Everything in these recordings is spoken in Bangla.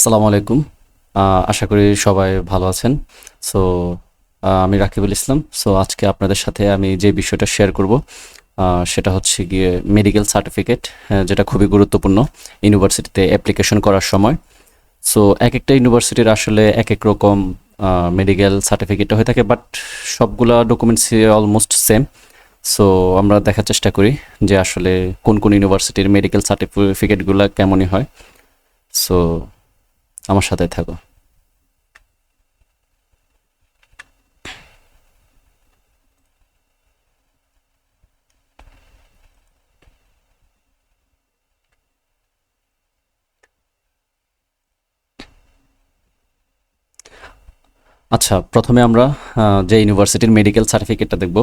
আসসালামু আলাইকুম। আশা করি সবাই ভালো আছেন। সো আমি রাকিবুল ইসলাম। সো আজকে আপনাদের সাথে আমি যে বিষয়টা শেয়ার করব সেটা হচ্ছে গিয়ে মেডিকেল সার্টিফিকেট, যেটা খুবই গুরুত্বপূর্ণ ইউনিভার্সিটিতে অ্যাপ্লিকেশন করার সময়। সো এক একটা ইউনিভার্সিটির আসলে এক এক রকম মেডিকেল সার্টিফিকেট হয়ে থাকে, বাট সবগুলা ডকুমেন্টস অলমোস্ট সেম। সো আমরা দেখার চেষ্টা করি যে আসলে কোন কোন ইউনিভার্সিটির মেডিকেল সার্টিফিকেটগুলো কেমনই হয়। সো আমার সাথে থাকো। আচ্ছা, প্রথমে আমরা যে ইউনিভার্সিটির মেডিকেল সার্টিফিকেটটা দেখব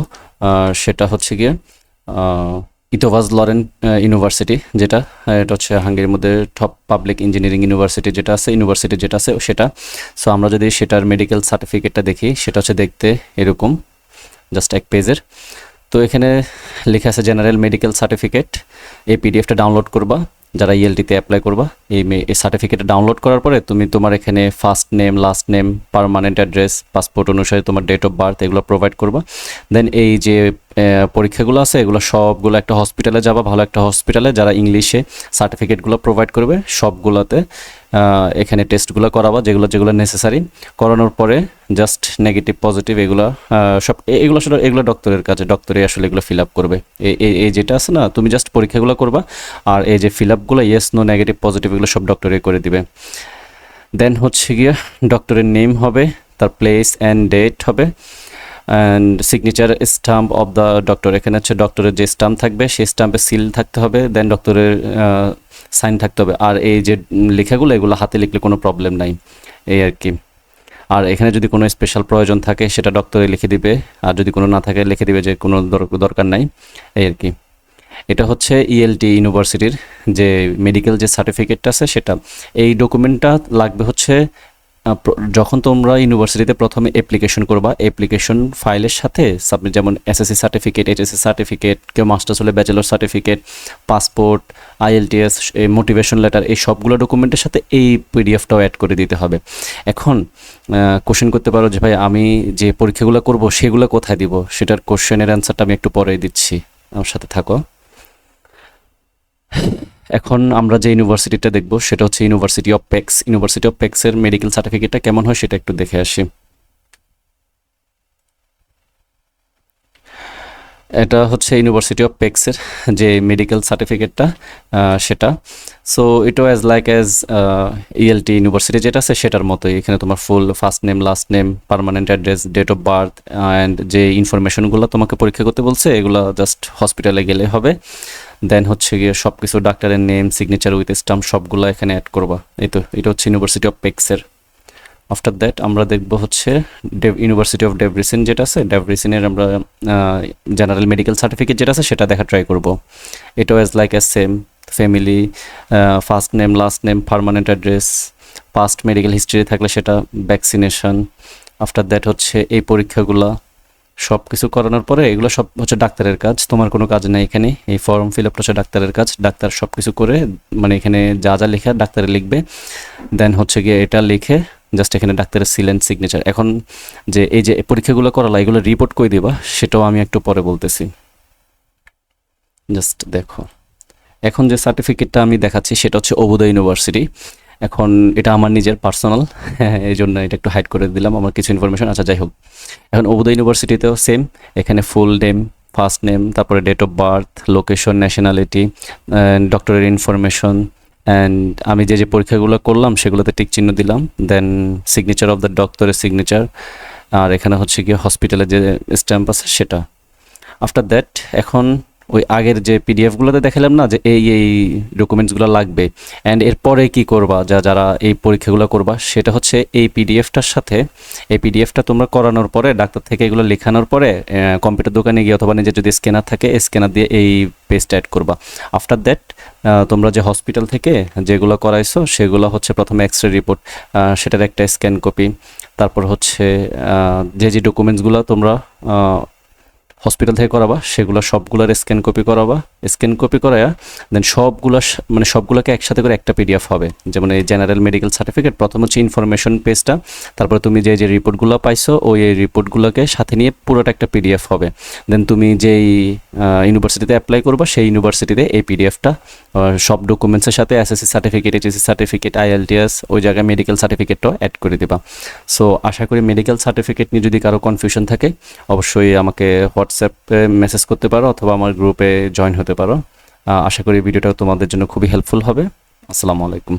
সেটা হচ্ছে গিয়ে ইতোভাস লরেন ইউনিভার্সিটি, যেটা এটা হচ্ছে হাঙ্গেরির মধ্যে টপ পাবলিক ইঞ্জিনিয়ারিং ইউনিভার্সিটি যেটা আছে সেটা। সো আমরা যদি সেটার মেডিকেল সার্টিফিকেটটা দেখি, সেটা হচ্ছে দেখতে এরকম, জাস্ট এক পেজের। তো এখানে লেখা আছে জেনারেল মেডিকেল সার্টিফিকেট। এই পিডিএফটা ডাউনলোড করবা যারা ইএলটিতে অ্যাপ্লাই করবা। এই সার্টিফিকেটটা ডাউনলোড করার পরে তুমি তোমার এখানে first name, last name, permanent address, passport অনুসারে তোমার ডেট অফ বার্থ এগুলো প্রোভাইড করবা। দেন এই যে পরীক্ষাগুলো আছে এগুলো সবগুলো একটা হসপিটালে যাবা, ভালো একটা হসপিটালে যারা ইংলিশে সার্টিফিকেটগুলো প্রোভাইড করবে সবগুলোতে এখানে টেস্টগুলো করাবা, যেগুলো যেগুলো নেসেসারি। করানোর পরে জাস্ট নেগেটিভ পজিটিভ এগুলো সব এগুলো ডক্টরের কাছে, ডক্টরে আসলে এগুলো ফিল আপ করবে। এই যেটা আছে না, তুমি জাস্ট পরীক্ষাগুলো করবা, আর এই যে ফিল আপগুলো ইয়েস নো নেগেটিভ পজিটিভ এগুলো সব ডক্টরে করে দিবে। দেন হচ্ছে গিয়ে ডক্টরের নেম হবে, তার প্লেস অ্যান্ড ডেট হবে, and signature stamp of the doctor. এখানে হচ্ছে ডক্টরের যে স্টাম্প থাকবে সেই স্টাম্পে সিল থাকতে হবে, দেন ডক্টরের সাইন থাকতে হবে। আর এই যে লেখাগুলো এগুলো হাতে লিখলে কোনো প্রবলেম নাই, এই আর কি। আর এখানে যদি কোনো স্পেশাল প্রয়োজন থাকে সেটা ডক্টরে লিখে দিবে, আর যদি কোনো না থাকে লিখে দিবে যে কোনো দরকার নাই, এই আর কি। এটা হচ্ছে ইএলটি ইউনিভার্সিটির যে মেডিকেল যে সার্টিফিকেটটা আছে সেটা। এই ডকুমেন্টটা লাগবে হচ্ছে যখন তোমরা ইউনিভার্সিটিতে প্রথমে অ্যাপ্লিকেশন করবা, অ্যাপ্লিকেশন ফাইলের সাথে সাবমিট, যেমন এসএসসি সার্টিফিকেট, এইচএসসি সার্টিফিকেট, কেউ মাস্টার্স হলে bachelor certificate, passport, IELTS, motivation letter, এই সবগুলো ডকুমেন্টের সাথে এই পিডিএফটাও অ্যাড করে দিতে হবে। এখন কোশ্চেন করতে পারো যে ভাই আমি যে পরীক্ষাগুলো করব সেগুলো কোথায় দিব, সেটার কোশ্চেনের অ্যান্সারটা আমি একটু পরে দিচ্ছি, আমার সাথে থাকো। এখন আমরা যে ইউনিভার্সিটিটা দেখব সেটা হচ্ছে University of Pecs. University of পেক্সের মেডিকেল সার্টিফিকেটটা কেমন হয় সেটা একটু দেখে আসি। এটা হচ্ছে ইউনিভার্সিটি অফ পেক্সের যে মেডিকেল সার্টিফিকেটটা সেটা। সো ইটও as like as ELTE university যেটা আছে সেটার মতোই। এখানে তোমার full first name, last name, permanent address, date of birth, and যে ইনফরমেশনগুলো তোমাকে পরীক্ষা করতে বলছে এগুলো জাস্ট হসপিটালে গেলে হবে। দেন হচ্ছে গিয়ে সব কিছু ডাক্তারের নেম, সিগনেচার উইথ স্টাম্প সবগুলো এখানে অ্যাড করবা। এই তো এটা হচ্ছে ইউনিভার্সিটি অফ পেক্সের। আফটার দ্যাট আমরা দেখব হচ্ছে ইউনিভার্সিটি অফ ডেভরিসিন যেটা আছে, ডেভরিসিনের আমরা জেনারেল মেডিকেল সার্টিফিকেট যেটা আছে সেটা দেখা ট্রাই করব। এটাও as like as same, family, first name, last name, permanent address, past medical history থাকলে সেটা, ভ্যাকসিনেশন। আফটার দ্যাট হচ্ছে এই পরীক্ষাগুলো সব কিছু করানোর পরে এগুলো সব হচ্ছে ডাক্তারের কাজ, তোমার কোনো কাজ নেই এখানে। এই ফর্ম ফিল আপটা হচ্ছে ডাক্তারের কাজ, ডাক্তার সব কিছু করে মানে এখানে যা যা লেখা ডাক্তারে লিখবে। দেন হচ্ছে গিয়ে এটা লিখে জাস্ট এখানে ডাক্তারের সিল অ্যান্ড সিগনেচার। এখন যে এই যে পরীক্ষাগুলো করালা এগুলো রিপোর্ট করে দিবা, সেটাও আমি একটু পরে বলতেছি, জাস্ট দেখো। এখন যে সার্টিফিকেটটা আমি দেখাচ্ছি সেটা হচ্ছে অবুদা ইউনিভার্সিটি। এখন এটা আমার নিজের পার্সোনাল, এই জন্য এটা একটু হাইড করে দিলাম আমার কিছু ইনফরমেশন। আচ্ছা যাই হোক, এখন অবুদা ইউনিভার্সিটিতেও সেম, এখানে ফুল নেম, ফার্স্ট নেম, তারপরে date of birth, location, nationality, ডক্টরের ইনফরমেশন, অ্যান্ড আমি যে যে পরীক্ষাগুলো করলাম সেগুলোতে টিক চিহ্ন দিলাম। দেন সিগনেচার অফ দ্য ডক্টরের সিগনেচার, আর এখানে হচ্ছে গিয়ে হসপিটালের যে স্ট্যাম্প আছে সেটা। আফটার দ্যাট এখন ওই আগের যে পিডিএফগুলোতে দেখালাম না যে এই ডকুমেন্টসগুলো লাগবে, অ্যান্ড এরপরে কি করবা, যারা এই পরীক্ষাগুলো করবা সেটা হচ্ছে এই পিডিএফটার সাথে, এই পিডিএফটা তোমরা করানোর পরে ডাক্তার থেকে এগুলো লেখানোর পরে কম্পিউটার দোকানে গিয়ে অথবা নিজের যদি স্ক্যানার থাকে স্ক্যানার দিয়ে এই পেজটা অ্যাড করবা। আফটার দ্যাট তোমরা যে হসপিটাল থেকে যেগুলো করাইছো সেগুলো হচ্ছে প্রথমে এক্স রে রিপোর্ট, সেটার একটা স্ক্যান কপি, তারপর হচ্ছে যে ডকুমেন্টসগুলো তোমরা হসপিটাল থেকে করাবা সেগুলো সবগুলোর স্ক্যান কপি করাবা। স্ক্যান কপি করায়া দেন মানে সবগুলোকে একসাথে করে একটা পিডিএফ হবে। যেমন এই জেনারেল মেডিকেল সার্টিফিকেট প্রথম হচ্ছে ইনফরমেশন পেজটা, তারপর তুমি যে যে রিপোর্টগুলো পাইছো এই রিপোর্টগুলোকে সাথে নিয়ে পুরোটা একটা পিডিএফ হবে। দেন তুমি যেই ইউনিভার্সিটিতে অ্যাপ্লাই করবা সেই ইউনিভার্সিটিতে এই পিডিএফটা সব ডকুমেন্টসের সাথে SSC certificate, HSC certificate, IELTS ওই জায়গায় মেডিকেল সার্টিফিকেটটাও অ্যাড করে দিবা। সো আশা করি মেডিকেল সার্টিফিকেট নিয়ে যদি কারো কনফিউশন থাকে অবশ্যই আমাকে হোয়াটসঅ্যাপে মেসেজ করতে পারো অথবা আমার গ্রুপে জয়েন হতে পারো। আশা করি ভিডিওটা তোমাদের জন্য খুবই হেল্পফুল হবে। আসসালামু আলাইকুম।